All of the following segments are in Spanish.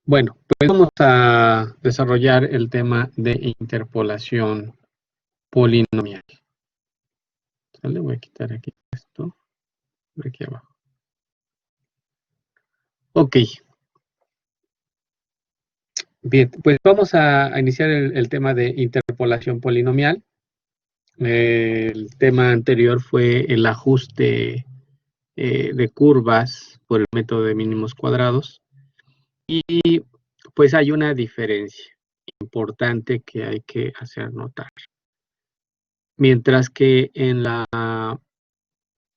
Bueno, pues vamos a desarrollar el tema de interpolación polinomial. ¿Sale? Voy a quitar aquí esto, por aquí abajo. Ok. Bien, pues vamos a iniciar el tema de interpolación polinomial. El tema anterior fue el ajuste de curvas por el método de mínimos cuadrados. Y pues hay una diferencia importante que hay que hacer notar. Mientras que en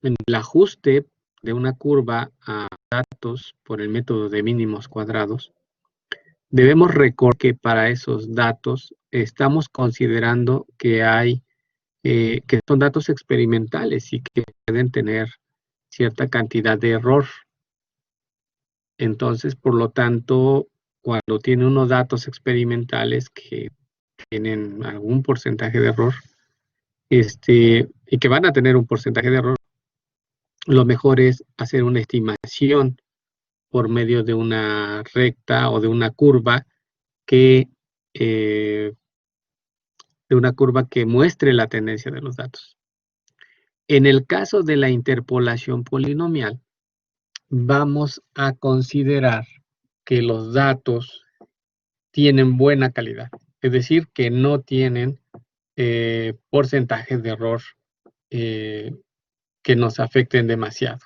el ajuste de una curva a datos por el método de mínimos cuadrados, debemos recordar que para esos datos estamos considerando que que son datos experimentales y que pueden tener cierta cantidad de error. Entonces, por lo tanto, cuando tiene unos datos experimentales que tienen algún porcentaje de error, y que van a tener un porcentaje de error, lo mejor es hacer una estimación por medio de una recta o de una curva que muestre la tendencia de los datos. En el caso de la interpolación polinomial, vamos a considerar que los datos tienen buena calidad, es decir, que no tienen porcentajes de error que nos afecten demasiado.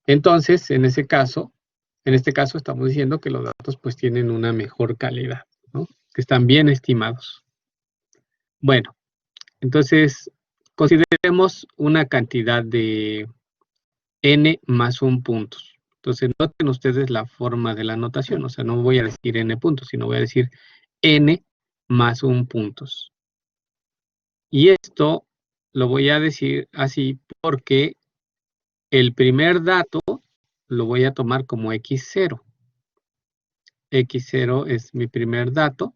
Entonces, en este caso estamos diciendo que los datos pues tienen una mejor calidad, ¿no? Que están bien estimados. Bueno, entonces consideremos una cantidad de n más 1 puntos. Entonces noten ustedes la forma de la notación, o sea, no voy a decir n puntos, sino voy a decir n más 1 puntos. Y esto lo voy a decir así porque el primer dato lo voy a tomar como x0. x0 es mi primer dato.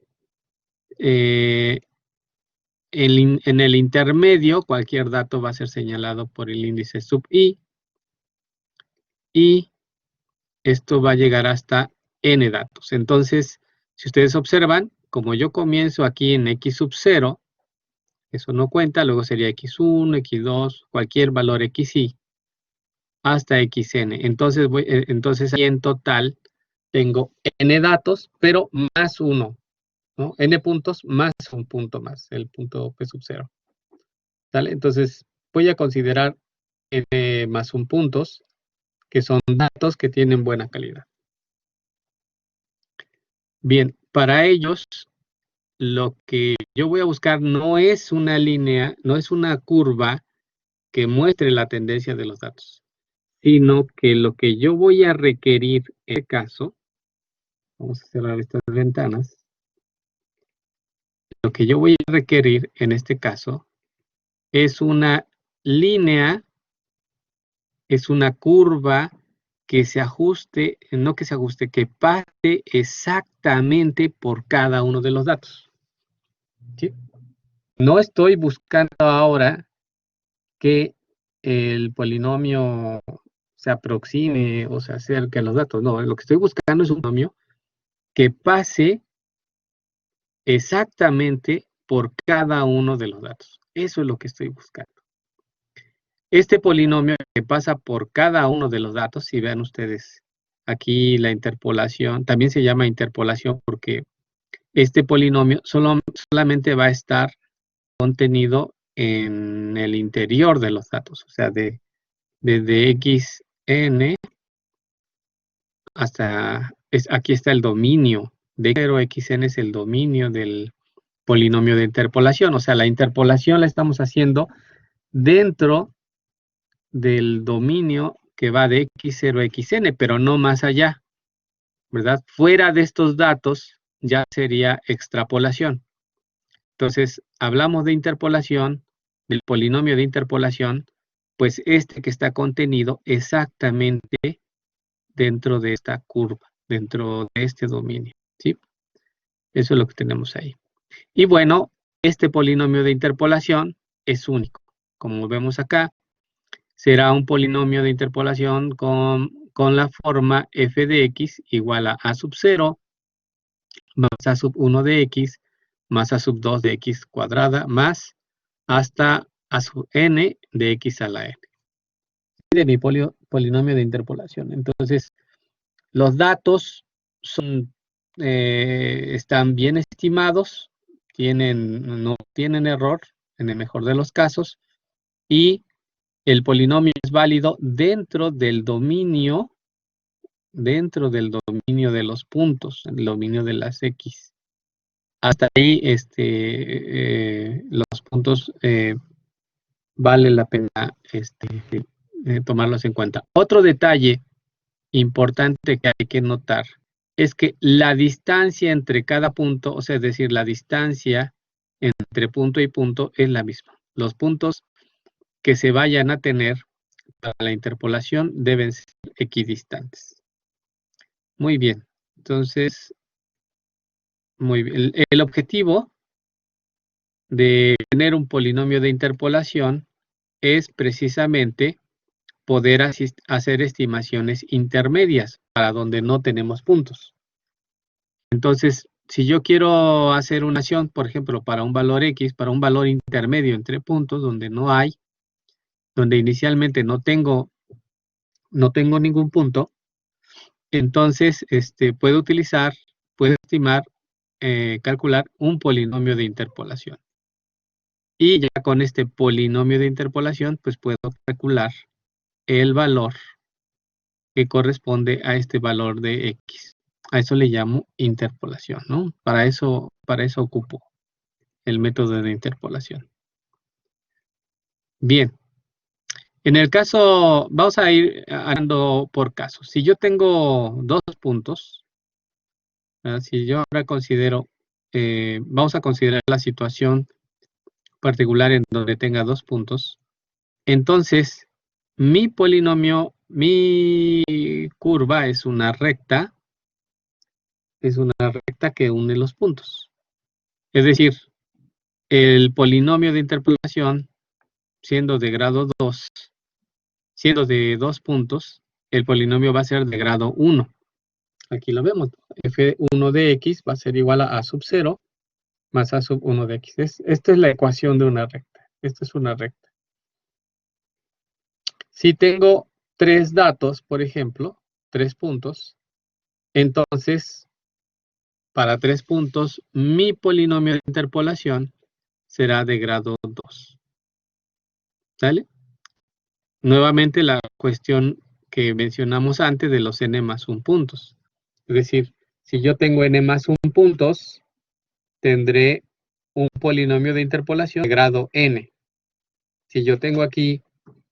En el intermedio, cualquier dato va a ser señalado por el índice sub i. Y esto va a llegar hasta n datos. Entonces, si ustedes observan, como yo comienzo aquí en x sub 0, eso no cuenta, luego sería x1, x2, cualquier valor xi, hasta xn. Entonces ahí en total tengo n datos, pero más 1, ¿no? N puntos más un punto más, el punto p sub 0. ¿Sale? Entonces voy a considerar n más 1 puntos, que son datos que tienen buena calidad. Bien, para ellos, lo que yo voy a buscar no es una línea, no es una curva que muestre la tendencia de los datos, sino que lo que yo voy a requerir en este caso, vamos a cerrar estas ventanas, lo que yo voy a requerir en este caso es una línea, es una curva que se ajuste, no que se ajuste, que pase exactamente por cada uno de los datos. ¿Sí? No estoy buscando ahora que el polinomio se aproxime o se acerque a los datos. No, lo que estoy buscando es un polinomio que pase exactamente por cada uno de los datos. Eso es lo que estoy buscando. Este polinomio que pasa por cada uno de los datos, si vean ustedes aquí la interpolación, también se llama interpolación porque este polinomio solamente va a estar contenido en el interior de los datos, o sea, desde xn hasta, aquí está el dominio, de 0 a xn es el dominio del polinomio de interpolación, o sea, la interpolación la estamos haciendo dentro del dominio que va de x0 a xn, pero no más allá, ¿verdad? Fuera de estos datos ya sería extrapolación. Entonces, hablamos de interpolación, del polinomio de interpolación, pues este que está contenido exactamente dentro de esta curva, dentro de este dominio, ¿sí? Eso es lo que tenemos ahí. Y bueno, este polinomio de interpolación es único. Como vemos acá, será un polinomio de interpolación con con la forma f de x igual a sub 0 más a sub 1 de x más a sub 2 de x cuadrada más hasta a sub n de x a la n. De mi polinomio de interpolación. Entonces, los datos están bien estimados, no tienen error en el mejor de los casos, y el polinomio es válido dentro del dominio de los puntos, el dominio de las x. Hasta ahí los puntos vale la pena tomarlos en cuenta. Otro detalle importante que hay que notar es que la distancia entre cada punto, o sea, es decir, la distancia entre punto y punto es la misma. Los puntos que se vayan a tener para la interpolación deben ser equidistantes. Muy bien. Entonces, muy bien. El objetivo de tener un polinomio de interpolación es precisamente poder hacer estimaciones intermedias para donde no tenemos puntos. Entonces, si yo quiero hacer una acción, por ejemplo, para un valor X, para un valor intermedio entre puntos donde no hay, donde inicialmente no tengo ningún punto, entonces puedo estimar, calcular un polinomio de interpolación. Y ya con este polinomio de interpolación, pues puedo calcular el valor que corresponde a este valor de X. A eso le llamo interpolación, ¿no? Para eso ocupo el método de interpolación. Bien. En el caso, vamos a ir andando por casos. Si yo tengo dos puntos, si yo ahora vamos a considerar la situación particular en donde tenga dos puntos, entonces mi polinomio, mi curva es una recta que une los puntos. Es decir, el polinomio de interpolación, siendo de grado 2, siendo de 2 puntos, el polinomio va a ser de grado 1. Aquí lo vemos. F1 de x va a ser igual a sub 0 más a sub 1 de x. Esta es la ecuación de una recta. Esta es una recta. Si tengo 3 datos, por ejemplo, 3 puntos, entonces, para 3 puntos, mi polinomio de interpolación será de grado 2. ¿Sale? Nuevamente la cuestión que mencionamos antes de los n más 1 puntos. Es decir, si yo tengo n más 1 puntos, tendré un polinomio de interpolación de grado n. Si yo tengo aquí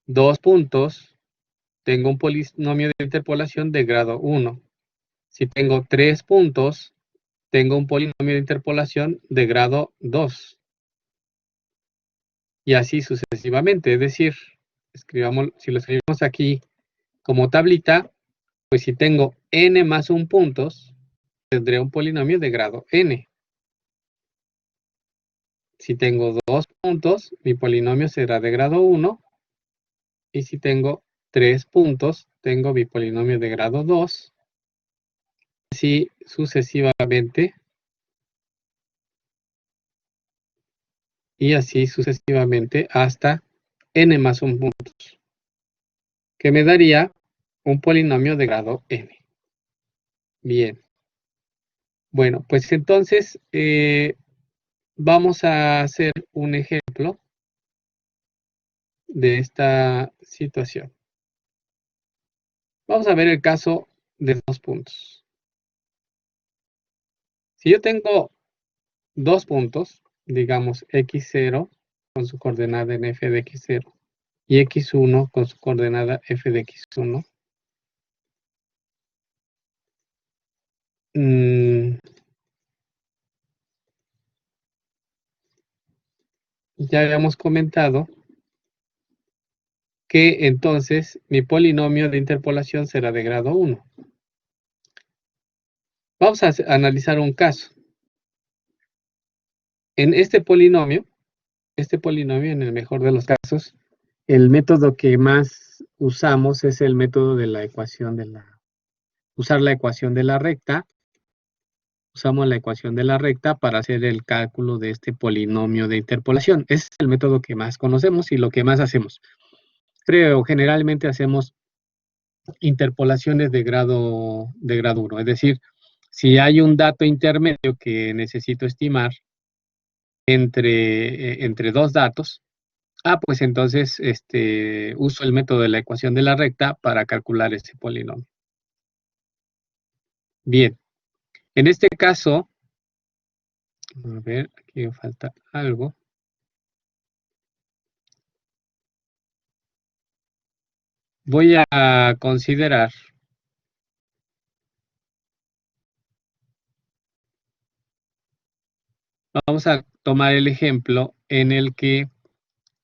2 puntos, tengo un polinomio de interpolación de grado 1. Si tengo 3 puntos, tengo un polinomio de interpolación de grado 2. Y así sucesivamente. Es decir, si lo escribimos aquí como tablita, pues si tengo n más 1 puntos, tendré un polinomio de grado n. Si tengo 2 puntos, mi polinomio será de grado 1. Y si tengo 3 puntos, tengo mi polinomio de grado 2. Así sucesivamente. Y así sucesivamente hasta n más 1 puntos. Que me daría un polinomio de grado n. Bien. Bueno, pues entonces vamos a hacer un ejemplo de esta situación. Vamos a ver el caso de 2 puntos. Si yo tengo 2 puntos, digamos x0 con su coordenada en f de x0 y x1 con su coordenada f de x1, ya habíamos comentado que entonces mi polinomio de interpolación será de grado 1. Vamos a analizar un caso. En este polinomio, en el mejor de los casos, el método que más usamos es el método de la ecuación de la... Usar la ecuación de la recta. Usamos la ecuación de la recta para hacer el cálculo de este polinomio de interpolación. Ese es el método que más conocemos y lo que más hacemos. Creo, generalmente hacemos interpolaciones de grado 1. Es decir, si hay un dato intermedio que necesito estimar entre dos datos, pues entonces uso el método de la ecuación de la recta para calcular ese polinomio. Bien, en este caso, a ver, aquí me falta algo. Voy a considerar vamos a tomar el ejemplo en el que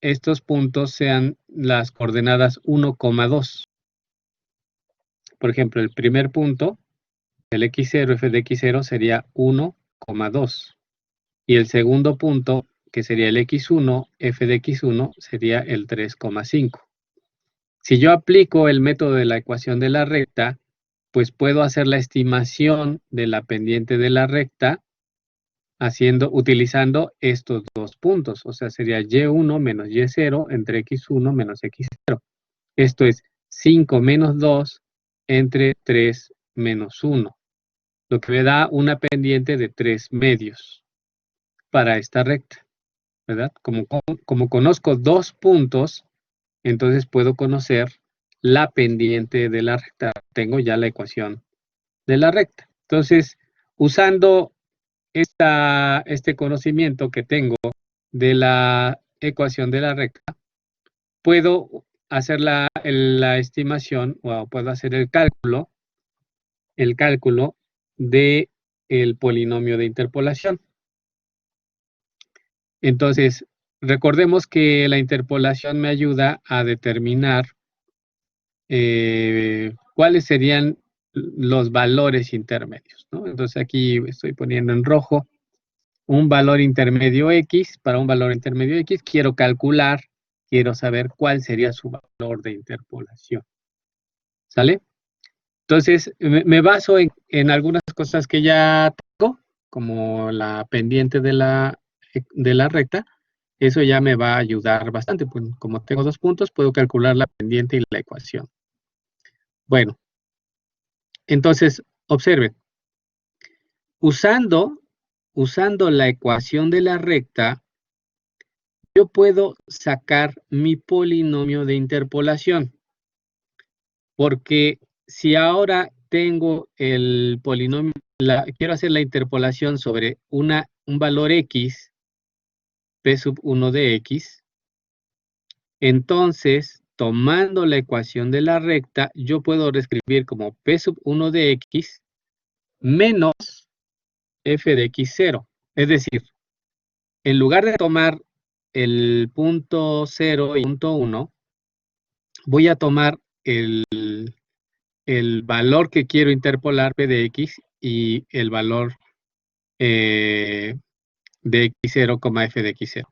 estos puntos sean las coordenadas 1,2. Por ejemplo, el primer punto, el x0, f de x0 sería 1,2. Y el segundo punto, que sería el x1, f de x1, sería el 3,5. Si yo aplico el método de la ecuación de la recta, pues puedo hacer la estimación de la pendiente de la recta utilizando estos dos puntos. O sea, sería y1 menos y0 entre x1 menos x0. Esto es 5 menos 2 entre 3 menos 1, lo que me da una pendiente de 3 medios para esta recta, ¿verdad? Como conozco dos puntos, entonces puedo conocer la pendiente de la recta. Tengo ya la ecuación de la recta. Entonces, usando este conocimiento que tengo de la ecuación de la recta, puedo hacer la estimación o puedo hacer el cálculo de el polinomio de interpolación. Entonces, recordemos que la interpolación me ayuda a determinar cuáles serían los valores intermedios, ¿no? Entonces aquí estoy poniendo en rojo un valor intermedio X. Para un valor intermedio X quiero saber cuál sería su valor de interpolación. ¿Sale? Entonces, me baso en algunas cosas que ya tengo, como la pendiente de la recta. Eso ya me va a ayudar bastante. Pues, como tengo dos puntos, puedo calcular la pendiente y la ecuación. Bueno, entonces, observen. Usando la ecuación de la recta, yo puedo sacar mi polinomio de interpolación. Porque si ahora tengo el polinomio, quiero hacer la interpolación sobre un valor x, p sub 1 de x, entonces, tomando la ecuación de la recta, yo puedo reescribir como p sub 1 de x menos f de x0. Es decir, en lugar de tomar el punto 0 y punto 1, voy a tomar el valor que quiero interpolar, p de x, y el valor de x0, f de x0.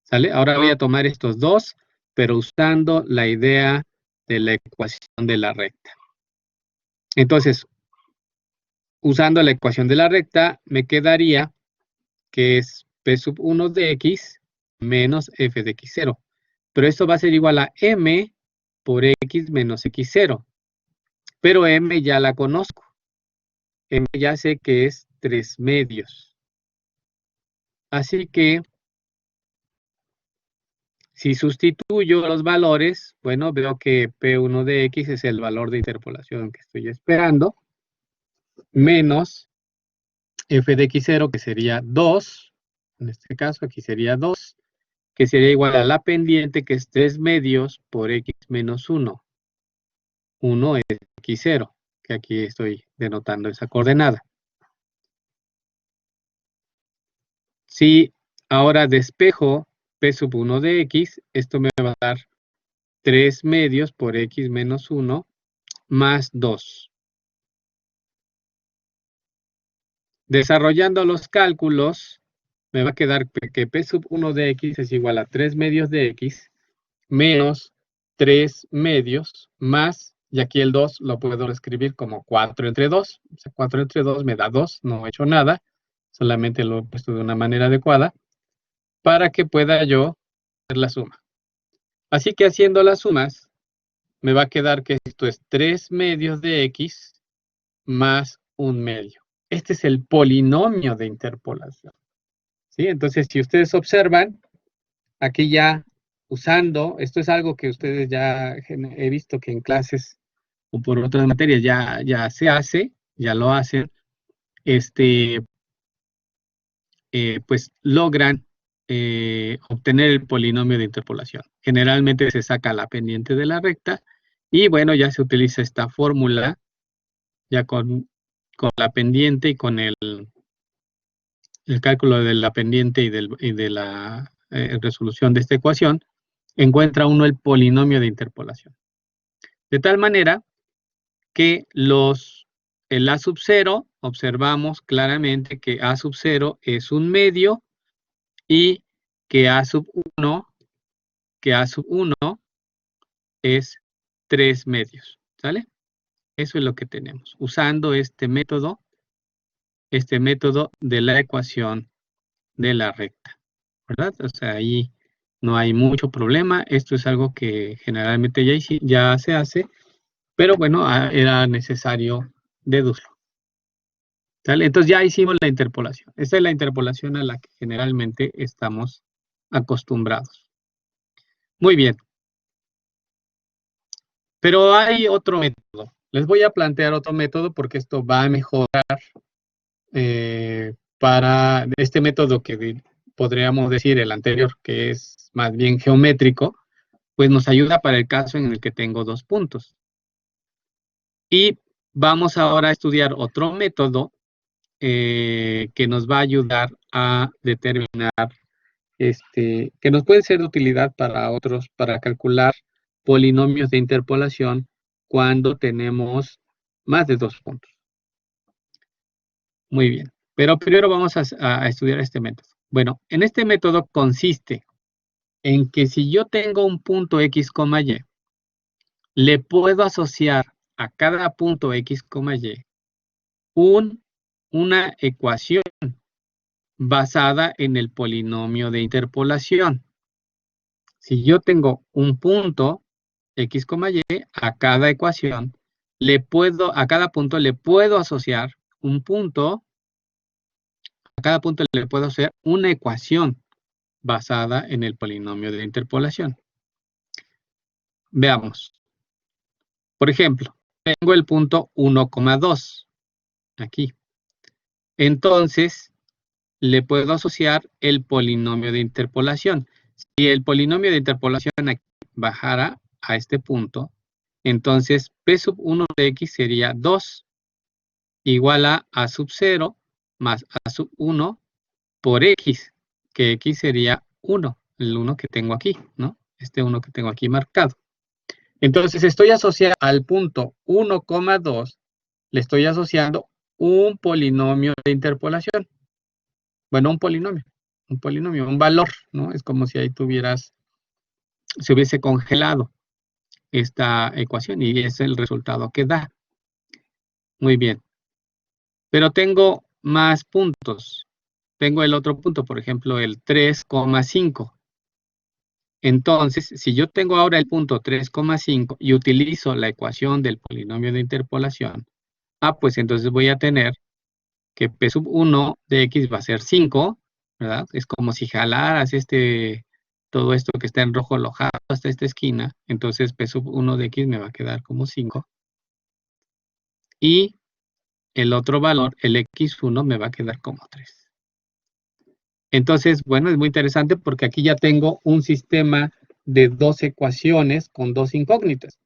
¿Sale? Ahora voy a tomar estos dos, pero usando la idea de la ecuación de la recta. Entonces, usando la ecuación de la recta, me quedaría que es p sub 1 de x menos f de x0. Pero esto va a ser igual a m por x menos x0. Pero m ya la conozco. M ya sé que es 3 medios. Así que, si sustituyo los valores, bueno, veo que P1 de X es el valor de interpolación que estoy esperando, menos F de X0, que sería 2, en este caso aquí sería 2, que sería igual a la pendiente, que es 3 medios por X menos 1. 1 es X0, que aquí estoy denotando esa coordenada. Si ahora despejo P sub 1 de X, esto me va a dar 3 medios por X menos 1 más 2. Desarrollando los cálculos, me va a quedar que P sub 1 de X es igual a 3 medios de X menos 3 medios más, y aquí el 2 lo puedo escribir como 4 entre 2. O sea, 4 entre 2 me da 2, no he hecho nada, solamente lo he puesto de una manera adecuada para que pueda yo hacer la suma. Así que haciendo las sumas, me va a quedar que esto es 3 medios de x más 1 medio. Este es el polinomio de interpolación. ¿Sí? Entonces, si ustedes observan, aquí ya usando, esto es algo que ustedes ya he visto que en clases o por otras materias ya se hace, ya lo hacen, pues logran obtener el polinomio de interpolación. Generalmente se saca la pendiente de la recta y bueno, ya se utiliza esta fórmula ya con la pendiente y con el cálculo de la pendiente y de la resolución de esta ecuación, encuentra uno el polinomio de interpolación. De tal manera que el A sub 0, observamos claramente que A sub 0 es un medio y que A sub 1 es 3 medios, ¿sale? Eso es lo que tenemos, usando este método de la ecuación de la recta, ¿verdad? O sea, ahí no hay mucho problema. Esto es algo que generalmente ya se hace, pero bueno, era necesario deducirlo. ¿Sale? Entonces ya hicimos la interpolación. Esta es la interpolación a la que generalmente estamos acostumbrados. Muy bien. Pero hay otro método. Les voy a plantear otro método porque esto va a mejorar para este método que podríamos decir el anterior, que es más bien geométrico, pues nos ayuda para el caso en el que tengo 2 puntos. Y vamos ahora a estudiar otro método que nos va a ayudar a determinar, que nos puede ser de utilidad para calcular polinomios de interpolación cuando tenemos más de 2 puntos. Muy bien, pero primero vamos a estudiar este método. Bueno, en este método consiste en que si yo tengo un punto x, y, le puedo asociar a cada punto x, y una ecuación basada en el polinomio de interpolación. Si yo tengo un punto x, y, a cada punto le puedo asociar una ecuación basada en el polinomio de interpolación. Veamos. Por ejemplo, tengo el punto 1,2 aquí. Entonces, le puedo asociar el polinomio de interpolación. Si el polinomio de interpolación aquí bajara a este punto, entonces P sub 1 de x sería 2 igual a A sub 0 más A sub 1 por x, que x sería 1, el 1 que tengo aquí, ¿no? Este 1 que tengo aquí marcado. Entonces estoy asociando al punto 1,2, le estoy asociando un polinomio de interpolación. Bueno, un polinomio, un valor, ¿no? Es como si ahí se hubiese congelado esta ecuación y es el resultado que da. Muy bien. Pero tengo más puntos. Tengo el otro punto, por ejemplo, el 3,5. Entonces, si yo tengo ahora el punto 3,5 y utilizo la ecuación del polinomio de interpolación, pues entonces voy a tener que P sub 1 de x va a ser 5, ¿verdad? Es como si jalaras todo esto que está en rojo lo jalo hasta esta esquina, entonces P sub 1 de x me va a quedar como 5. Y el otro valor, el x1, me va a quedar como 3. Entonces, bueno, es muy interesante porque aquí ya tengo un sistema de 2 ecuaciones con 2 incógnitas.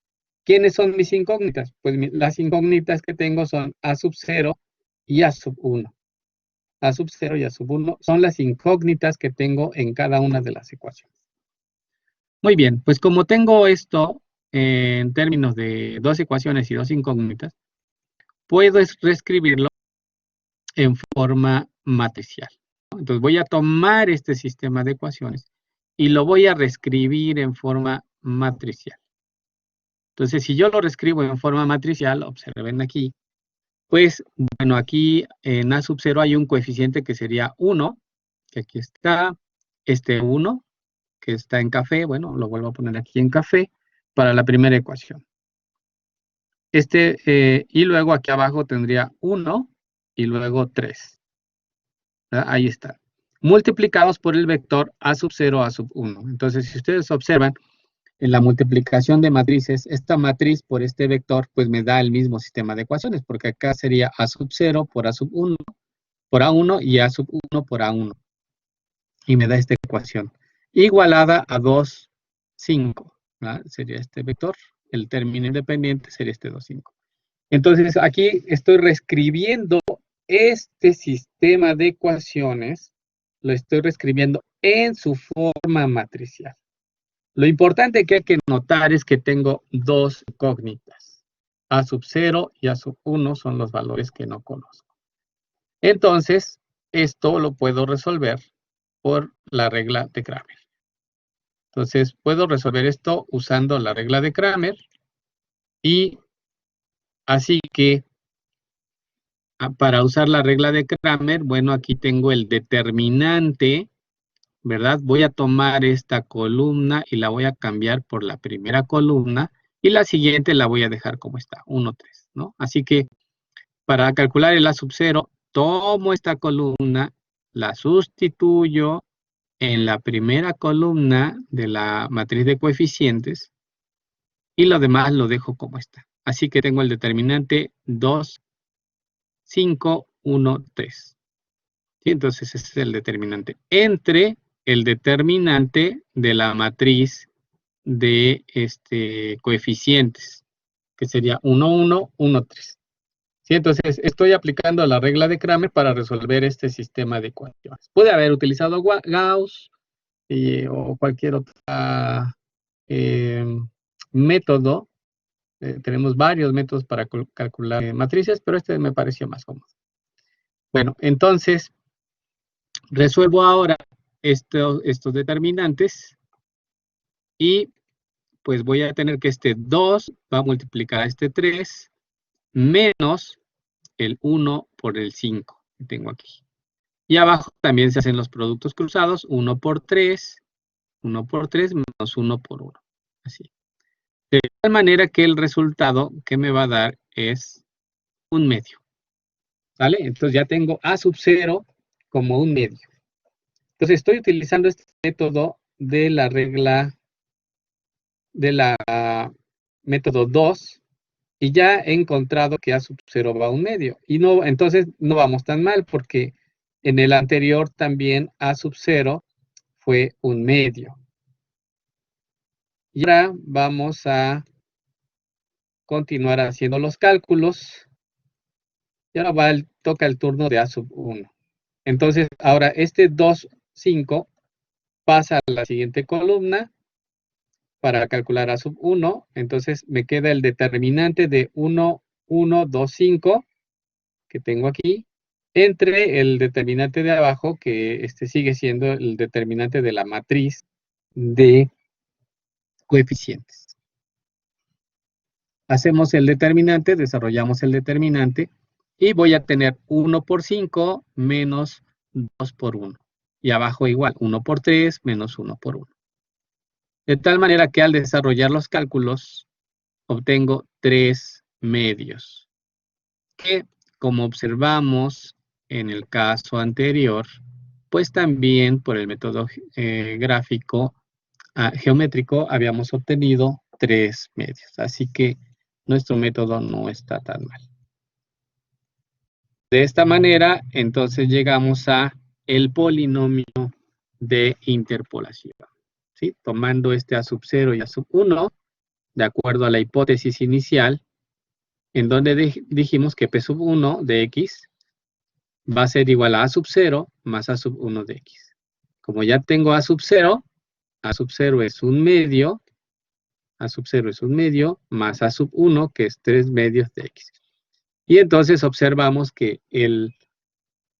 ¿Quiénes son mis incógnitas? Pues las incógnitas que tengo son A sub 0 y A sub 1. A sub 0 y A sub 1 son las incógnitas que tengo en cada una de las ecuaciones. Muy bien, pues como tengo esto en términos de 2 ecuaciones y 2 incógnitas, puedo reescribirlo en forma matricial. Entonces voy a tomar este sistema de ecuaciones y lo voy a reescribir en forma matricial. Entonces, si yo lo reescribo en forma matricial, observen aquí, pues, bueno, aquí en A sub 0 hay un coeficiente que sería 1, que aquí está, este 1, que está en café, bueno, lo vuelvo a poner aquí en café, para la primera ecuación. Y luego aquí abajo tendría 1 y luego 3. ¿Verdad? Ahí está. Multiplicados por el vector A sub 0, A sub 1. Entonces, si ustedes observan, en la multiplicación de matrices, esta matriz por este vector, pues me da el mismo sistema de ecuaciones, porque acá sería A sub 0 por A sub 1, por A1 y A sub 1 por A1. Y me da esta ecuación. Igualada a 2, 5. ¿Verdad? Sería este vector. El término independiente sería este 2, 5. Entonces, aquí estoy reescribiendo este sistema de ecuaciones, lo estoy reescribiendo en su forma matricial. Lo importante que hay que notar es que tengo dos incógnitas. A sub 0 y A sub 1 son los valores que no conozco. Entonces, esto lo puedo resolver por la regla de Cramer. Entonces, puedo resolver esto usando la regla de Cramer. Y así que, para usar la regla de Cramer, bueno, aquí tengo el determinante, ¿verdad? Voy a tomar esta columna y la voy a cambiar por la primera columna y la siguiente la voy a dejar como está, 1, 3, ¿no? Así que para calcular el A sub 0, tomo esta columna, la sustituyo en la primera columna de la matriz de coeficientes y lo demás lo dejo como está. Así que tengo el determinante 2, 5, 1, 3. ¿Sí? Entonces ese es el determinante entre el determinante de la matriz de coeficientes, que sería 1, 1, 1, 3. ¿Sí? Entonces estoy aplicando la regla de Cramer para resolver este sistema de ecuaciones. Puede haber utilizado Gauss o cualquier otro método. Tenemos varios métodos para calcular matrices, pero este me pareció más cómodo. Bueno, entonces resuelvo ahora estos determinantes y pues voy a tener que este 2 va a multiplicar a este 3 menos el 1 por el 5 que tengo aquí. Y abajo también se hacen los productos cruzados, 1 por 3 menos 1 por 1. Así. De tal manera que el resultado que me va a dar es un medio. ¿Vale? Entonces ya tengo A sub 0 como un medio. Entonces estoy utilizando este método de la regla, de la método 2, y ya he encontrado que A sub 0 va a un medio. Y no, entonces no vamos tan mal, porque en el anterior también A sub 0 fue un medio. Y ahora vamos a continuar haciendo los cálculos. Y ahora toca el turno de A sub 1. Entonces, ahora este 2, 5 pasa a la siguiente columna para calcular A sub 1. Entonces, me queda el determinante de 1, 1, 2, 5 que tengo aquí, entre el determinante de abajo, que sigue siendo el determinante de la matriz de coeficientes. Hacemos el determinante, desarrollamos el determinante, y voy a tener 1 por 5 menos 2 por 1. Y abajo igual, 1 por 3 menos 1 por 1. De tal manera que al desarrollar los cálculos, obtengo 3 medios, que, como observamos en el caso anterior, pues también por el método geométrico habíamos obtenido 3 medios. Así que nuestro método no está tan mal. De esta manera, entonces llegamos a el polinomio de interpolación. ¿Sí? Tomando A sub 0 y A sub 1, de acuerdo a la hipótesis inicial, en donde dijimos que P sub 1 de X va a ser igual a A sub 0 más A sub 1 de X. Como ya tengo A sub 0 es un medio, A sub 0 es un medio, más A sub 1, que es 3 medios de X. Y entonces observamos que el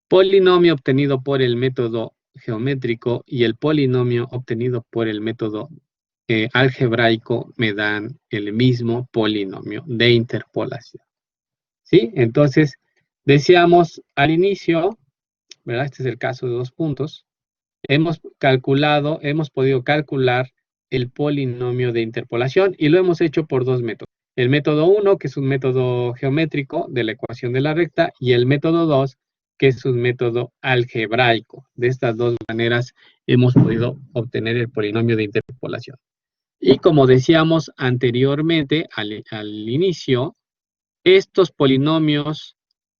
polinomio obtenido por el método geométrico y el polinomio obtenido por el método algebraico me dan el mismo polinomio de interpolación. ¿Sí? Entonces, decíamos al inicio, ¿verdad? Este es el caso de 2 puntos. Hemos podido calcular el polinomio de interpolación y lo hemos hecho por 2 métodos. El método 1, que es un método geométrico de la ecuación de la recta, y el método 2, que es un método algebraico. De estas 2 maneras hemos podido obtener el polinomio de interpolación. Y como decíamos anteriormente, al inicio, estos polinomios,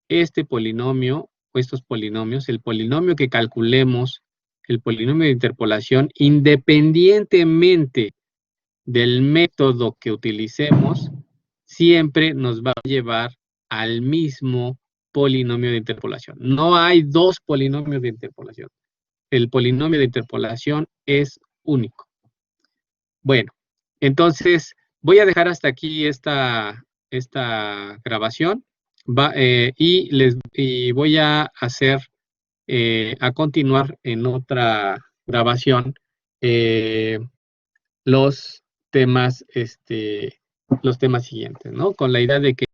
este polinomio, o estos polinomios, el polinomio que calculemos, el polinomio de interpolación, independientemente del método que utilicemos, siempre nos va a llevar al mismo polinomio de interpolación. No hay 2 polinomios de interpolación. El polinomio de interpolación es único. Bueno, entonces voy a dejar hasta aquí esta grabación y voy a hacer a continuar en otra grabación los temas siguientes, ¿no? Con la idea de que